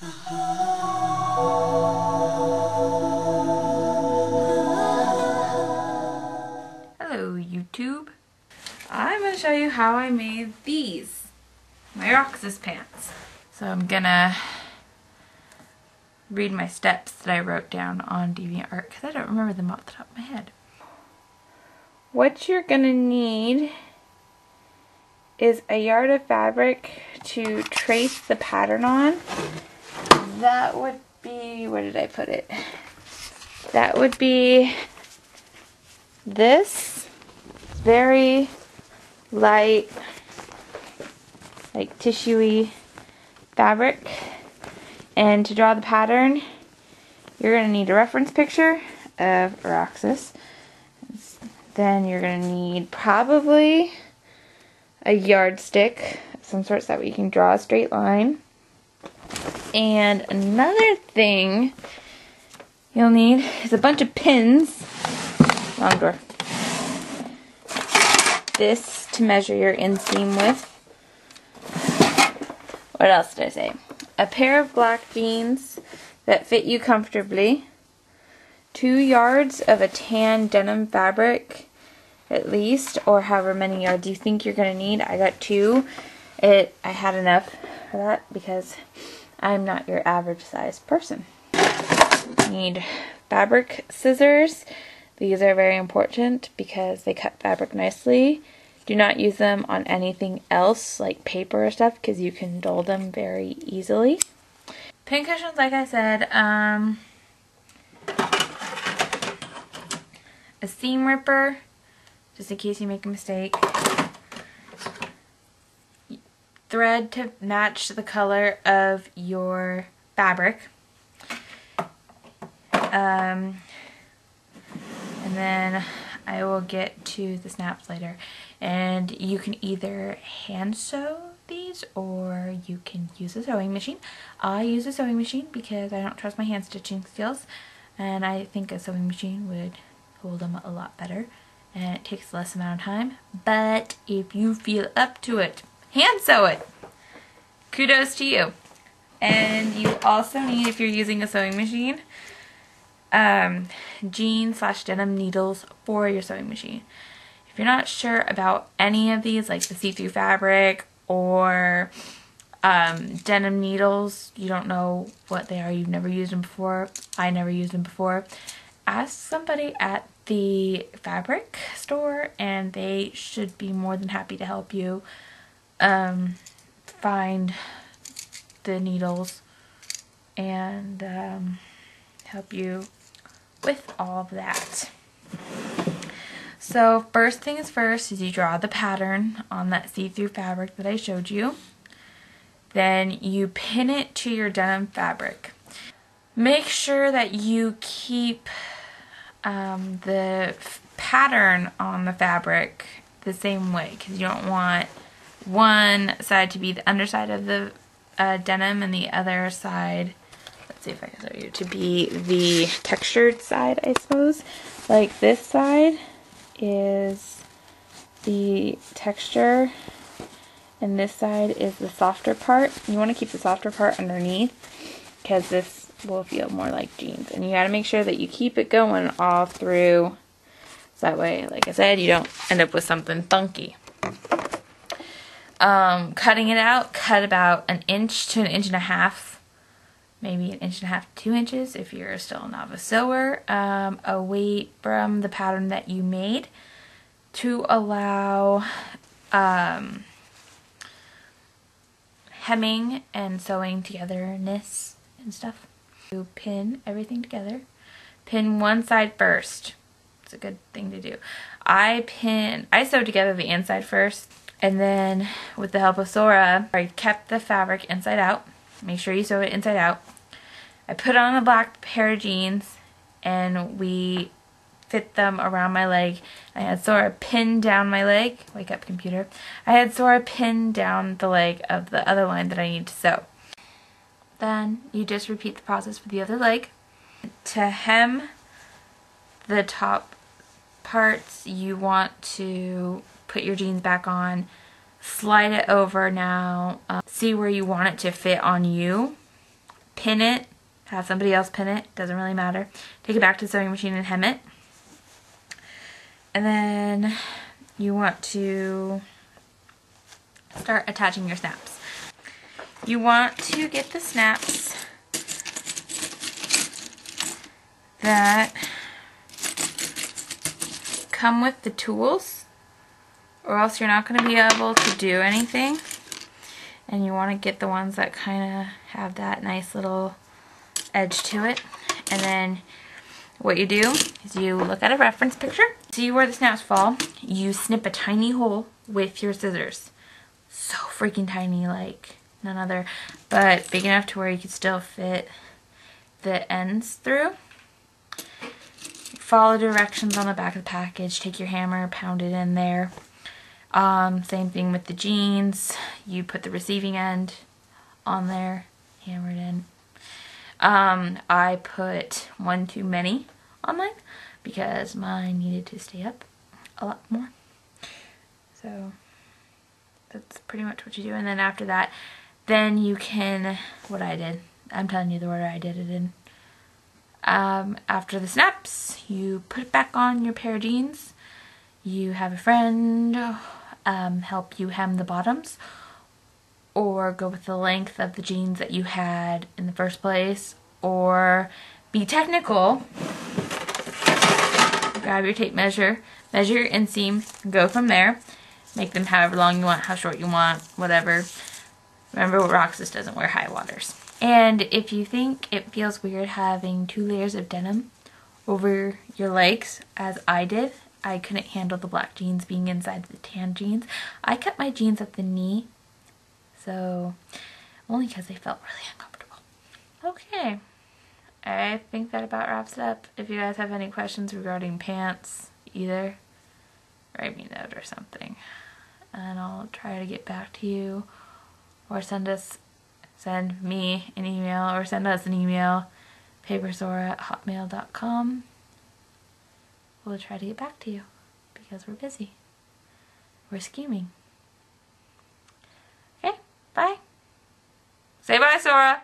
Hello YouTube. I'm going to show you how I made these, my Roxas pants. So I'm gonna read my steps that I wrote down on DeviantArt because I don't remember them off the top of my head. What you're gonna need is a yard of fabric to trace the pattern on. That would be, where did I put it? That would be this very light, like tissuey fabric. And to draw the pattern, you're going to need a reference picture of Roxas. Then you're going to need probably a yardstick of some sort so that you can draw a straight line. And another thing you'll need is a bunch of pins. Wrong door. This to measure your inseam with. What else did I say? A pair of black jeans that fit you comfortably. 2 yards of a tan denim fabric at least, or however many yards you think you're going to need. I got 2. I had enough for that because I'm not your average size person. You need fabric scissors. These are very important because they cut fabric nicely. Do not use them on anything else like paper or stuff because you can dull them very easily. Pin cushions, like I said, a seam ripper, just in case you make a mistake. Thread to match the color of your fabric. And then I will get to the snaps later. And you can either hand sew these or you can use a sewing machine. I use a sewing machine because I don't trust my hand stitching skills, and I think a sewing machine would hold them a lot better and it takes less amount of time. But if you feel up to it, hand sew it. Kudos to you. And you also need, if you're using a sewing machine, jean/denim needles for your sewing machine. If you're not sure about any of these, like the see-through fabric or denim needles, you don't know what they are, you've never used them before, I never used them before, ask somebody at the fabric store and they should be more than happy to help you find the needles and help you with all of that. So first things first is you draw the pattern on that see-through fabric that I showed you. Then you pin it to your denim fabric. Make sure that you keep the pattern on the fabric the same way because you don't want one side to be the underside of the denim and the other side, let's see if I can show you, to be the textured side, I suppose. Like this side is the texture and this side is the softer part. You want to keep the softer part underneath because this will feel more like jeans, and you got to make sure that you keep it going all through so that way, like I said, you don't end up with something funky. Cutting it out, cut about 1 inch to 1.5 inches, maybe 1.5 inches to 2 inches if you're still a novice sewer, away from the pattern that you made to allow hemming and sewing togetherness and stuff. You pin everything together. Pin one side first. It's a good thing to do. I sew together the inside first, and then with the help of Sora, I kept the fabric inside out. Make sure you sew it inside out. I put on a black pair of jeans and we fit them around my leg. I had Sora pin down my leg. Wake up, computer. I had Sora pin down the leg of the other line that I need to sew. Then you just repeat the process for the other leg. To hem the top parts, you want to put your jeans back on, slide it over now, see where you want it to fit on you, pin it, have somebody else pin it, doesn't really matter. Take it back to the sewing machine and hem it. And then you want to start attaching your snaps. You want to get the snaps that come with the tools, or else you're not going to be able to do anything. And you want to get the ones that kind of have that nice little edge to it. And then what you do is you look at a reference picture, see where the snaps fall, you snip a tiny hole with your scissors. So freaking tiny, like none other, but big enough to where you can still fit the ends through. Follow directions on the back of the package, take your hammer, pound it in there. Same thing with the jeans. You put the receiving end on there, hammer it in. I put one too many on mine because mine needed to stay up a lot more. So that's pretty much what you do. And then after that, then you can, what I did, I'm telling you the order I did it in. After the snaps, you put it back on your pair of jeans. You have a friend help you hem the bottoms, or go with the length of the jeans that you had in the first place, or be technical, grab your tape measure, measure your inseam, go from there, make them however long you want, how short you want, whatever. Remember, Roxas doesn't wear high waters. And if you think it feels weird having 2 layers of denim over your legs, as I did, I couldn't handle the black jeans being inside the tan jeans. I cut my jeans at the knee, so only because they felt really uncomfortable. Okay, I think that about wraps it up. If you guys have any questions regarding pants, either write me a note or something, and I'll try to get back to you, or send me an email, or send us an email, papersora@hotmail.com. We'll try to get back to you because we're busy. We're scheming. Okay, bye. Say bye, Sora.